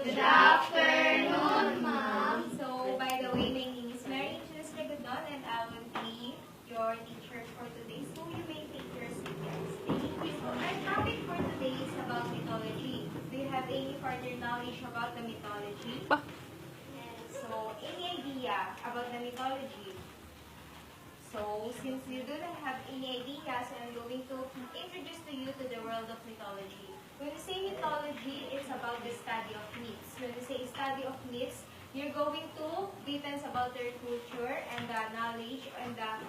Good afternoon, ma'am. So, by the way, my name is Mary Angeles Regadon, and I will be your teacher for today. So, you may take your seats. Thank you. Our topic for today is about mythology. Do you have any further knowledge about the mythology? So, any idea about the mythology? So, since you do not have any idea, so I'm going to introduce to you to the world of mythology. When we say mythology, it's about the study of myths. When we say study of myths, you're going to depends about their culture and the knowledge and the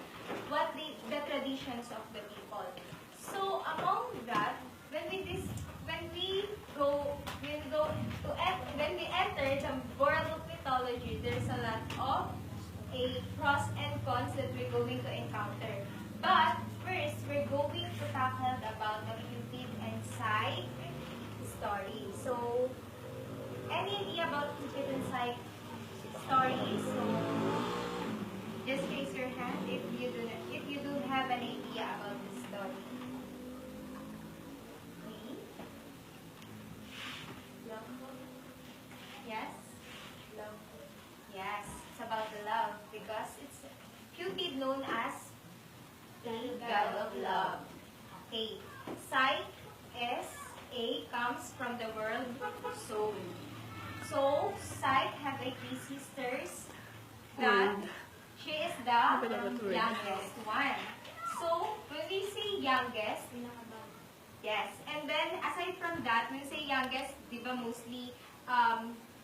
traditions of the people. So, among that, when we enter the world of mythology, there's a lot of pros and cons that we're going to encounter. But first, we're going to tackle about the Cupid and Psyche story. So, any idea about Cupid and Psyche story? So, just raise your hand if you do have an idea about this story. Okay. Love. Yes. Love. Yes, it's about the love because it's Cupid known as the god of love. Okay. Psyche, S-A, comes from the word soul. So, Psyche have a three sisters that she is the youngest one. So, when we say youngest, yes, and then aside from that, when we say youngest, diba mostly,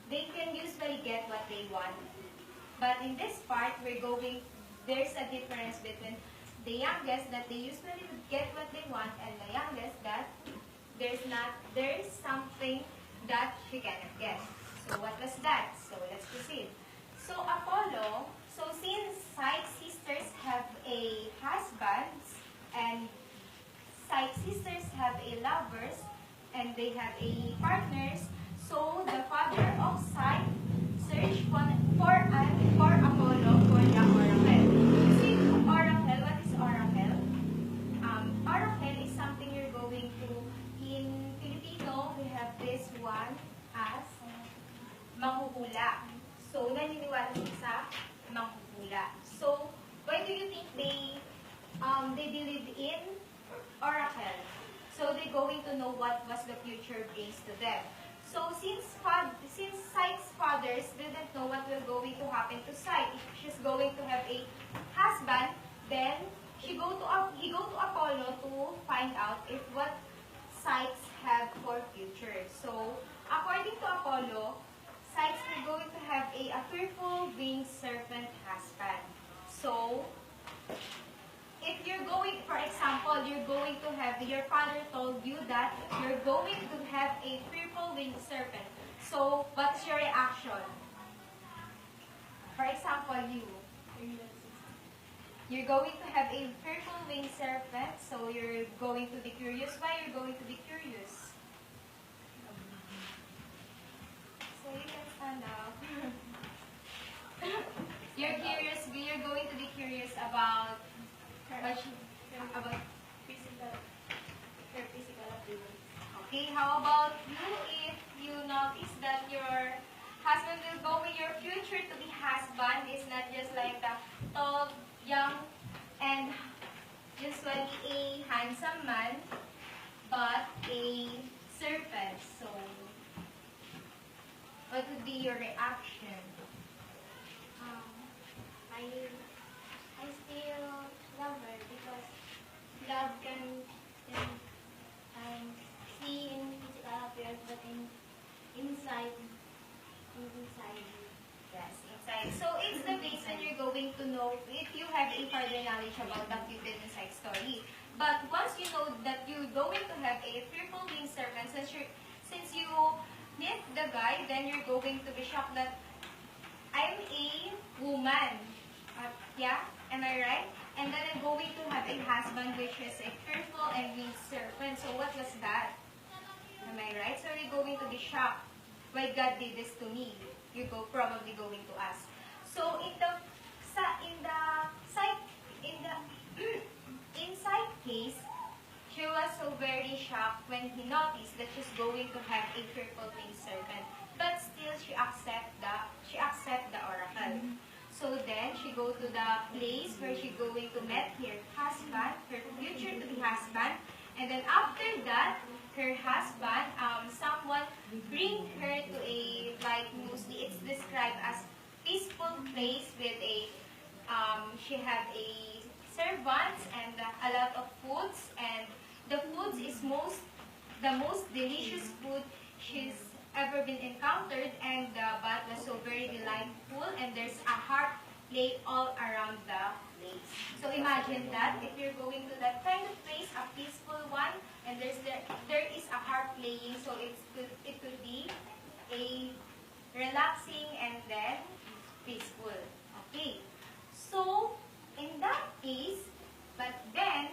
they can usually get what they want. But in this part, there's a difference between the youngest that they usually get what they want and the youngest that there's something that she cannot get. So what was that? So let's proceed. So Apollo, since Psyche's sisters have a husband and Psyche's sisters have a lovers and they have a partners, so the father of Psyche searched for Apollo for the oracle. You see, oracle, what is oracle? Oracle is something you're going to, in Filipino, we have this one as manghuhula. So, naniniwala siya sa manghuhula. So, why do you think they believe in oracle? So, they're going to know what was the future brings to them. So, since Psyche's fathers didn't know what will going to happen to Psyche, if she's going to have a husband, then he go to Apollo to find out if what Psyche have for future. So, according to Apollo, Psyche is going to have a fearful winged serpent husband. So, if you're going, for example, your father told you that you're going to have a fearful winged serpent. So, what's your reaction? For example, you're going to have a fearful winged serpent, so you're going to be curious. Why you're going to be curious? So you can stand up. You're going to be curious about her physical appearance. Okay, how about you if you notice that your husband will go in your future to be husband is not just like the tall, young, and usually a handsome man, but a serpent. So, what would be your reaction? I still love her because love can see in physical appearance, but inside. Yes, inside. So, it's the reason you're going to know if you have a further knowledge about the Cupid and Psyche story. But once you know that you're going to have a fearful winged serpent, since you meet the guy, then you're going to be shocked that I'm a woman. Yeah, am I right? And then I'm going to have a husband which is a fearful and winged serpent. So what was that? Am I right? So you're going to be shocked. Why God did this to me? You're probably going to ask. So in Psyche case, she was so very shocked when he noticed that she's going to have a fearful winged serpent. But until she accept the oracle. So then she go to the place where she going to meet her husband, her future to be husband, and then after that, her husband, someone bring her to a, like mostly it's described as peaceful place with a, she have a servants and a lot of foods, and the foods is the most delicious food she's ever been encountered, and the bath was so very delightful, and there's a harp played all around the place. So imagine that if you're going to that kind of place, a peaceful one, and there is a harp playing, so it could be a relaxing and then peaceful. Okay. So in that case, but then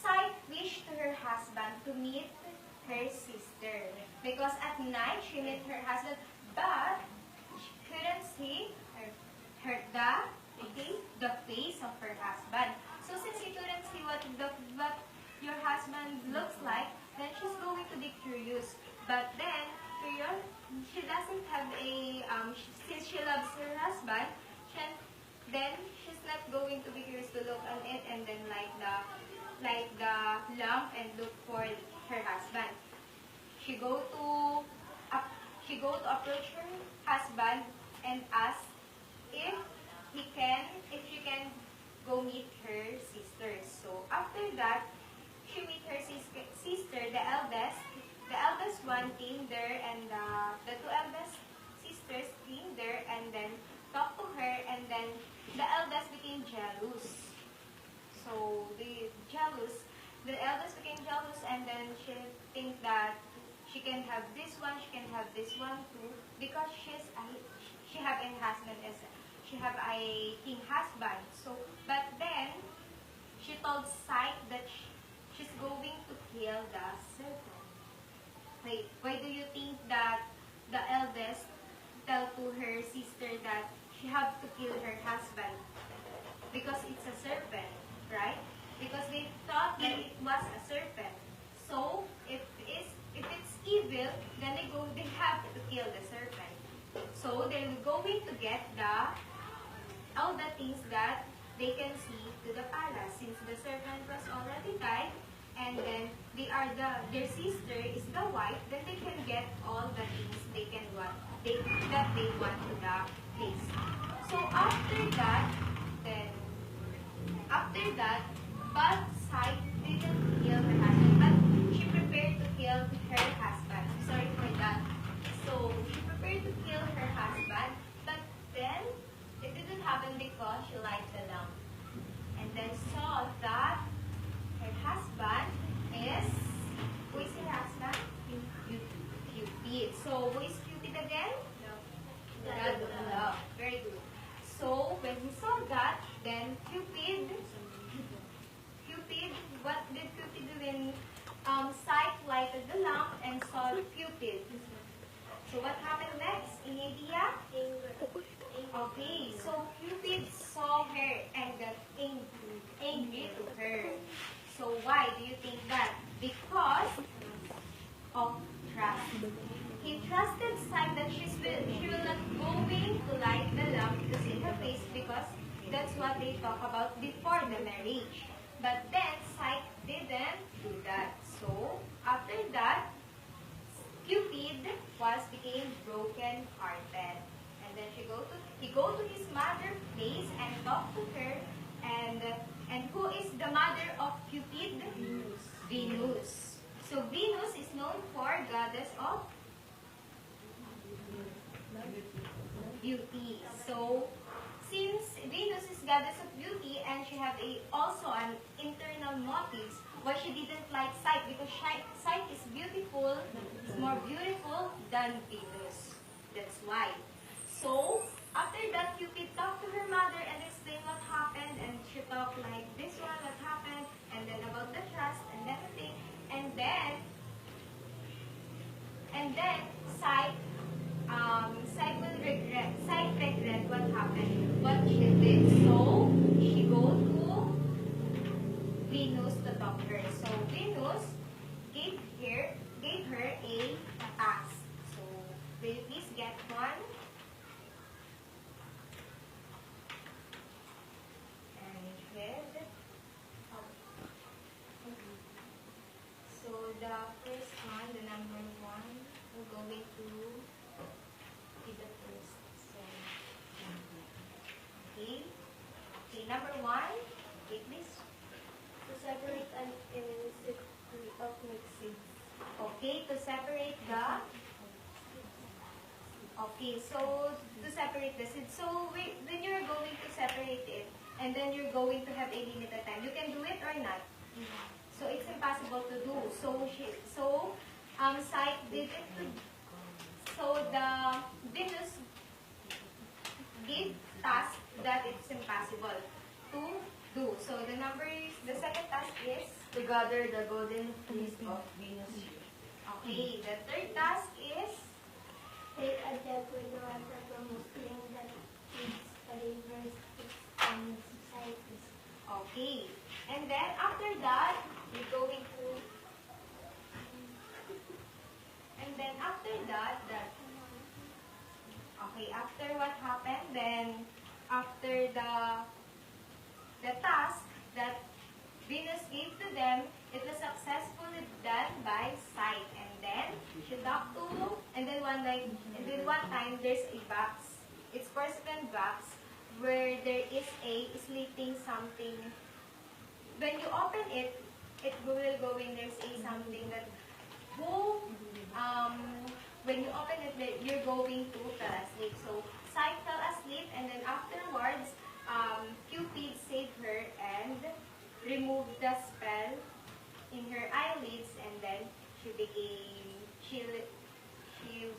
Sight wished to her husband to meet her sister, because at night she met her husband, but she couldn't see the face of her husband. So since she couldn't see what your husband looks like, then she's going to be curious. But then she doesn't have a since she loves her husband, then she's not going to be curious to look on it and then like the lamp and look for her husband. She go to approach her husband and ask if she can go meet her sister. So after that, she meet her sister, the eldest one came there, and the two eldest sisters came there and then talked to her, and then the eldest became jealous. So the eldest became jealous, and then she think that she can have this one too, because she have a husband she have a king husband. So but then she told Sight that she's going to kill the serpent. Wait, why do you think that the eldest tell to her sister that she have to kill her husband? Because it's a serpent, right? Because they thought that it was a serpent. So if it's evil, then they have to kill the serpent. So they're going to get all the things that they can see to the palace, since the serpent was already died, and then their sister is the wife, then they can get all the things that they want to the place. So after that, but Sight didn't kill her husband, but she prepared to kill her husband. Sorry for that. So she prepared to kill her husband, but then it didn't happen because she lighted the lamp, and then saw that her husband is, who is her husband? Cupid. So who is Cupid again? The god of love. Very good. So when he saw that, then what did Cupid do when Sight lighted the lamp and saw Cupid? So what happened next? Any idea? Okay, so Cupid saw her and got angry to her. So why do you think that? Because of trust. He trusted Sight that she will not going to light the lamp to see her face, because that's what they talk about before the marriage. But then Sight didn't do that. So after that, Cupid became broken hearted, and then he go to his mother's place and talk to her, and who is the mother of Cupid? Venus. So Venus is known for goddess of beauty. So since Venus is goddess of beauty, and she have also an internal motives why she didn't like Sight, because Sight is beautiful, is more beautiful than Venus. That's why. So after that, Cupid talked to her mother and explained what happened, and she talked like this one, what happened, and then about the trust and everything, and then Sight regret what happened, what she did. So she go to Venus to talk to her. So Venus gave her a task. number 1. Okay, please. To separate an illicit of mixing. Okay, to separate the... Okay, so to separate the seeds. So when you're going to separate it, and then you're going to have a limited time, you can do it or not. So it's impossible to do. Site did it to... So the Venus gave task that it's impossible to do. So the second task is... To gather the golden fleece of Venus. Okay, the third task is... Take a jab with the water from a spring that feeds the rivers and societies. Okay. And then after that, we're going to... And then after that, okay, after what happened, then after the task that Venus gave to them, it was successfully done by Sight. And then she talked to, and then one time there's a box. It's porcelain box where there is a sleeping something. When you open it, it will go in. There's a something that when you open it, you're going to fell asleep. So Sight fell asleep, and then afterwards, Cupid saved her and removed the spell in her eyelids, and then she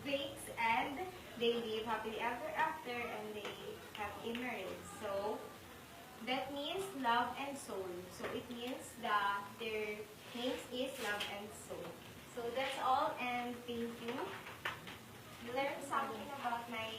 wakes, and they live happily ever after, and they have a marriage. So that means love and soul. So it means that their names is love and soul. So that's all, and thank you. You learned something about my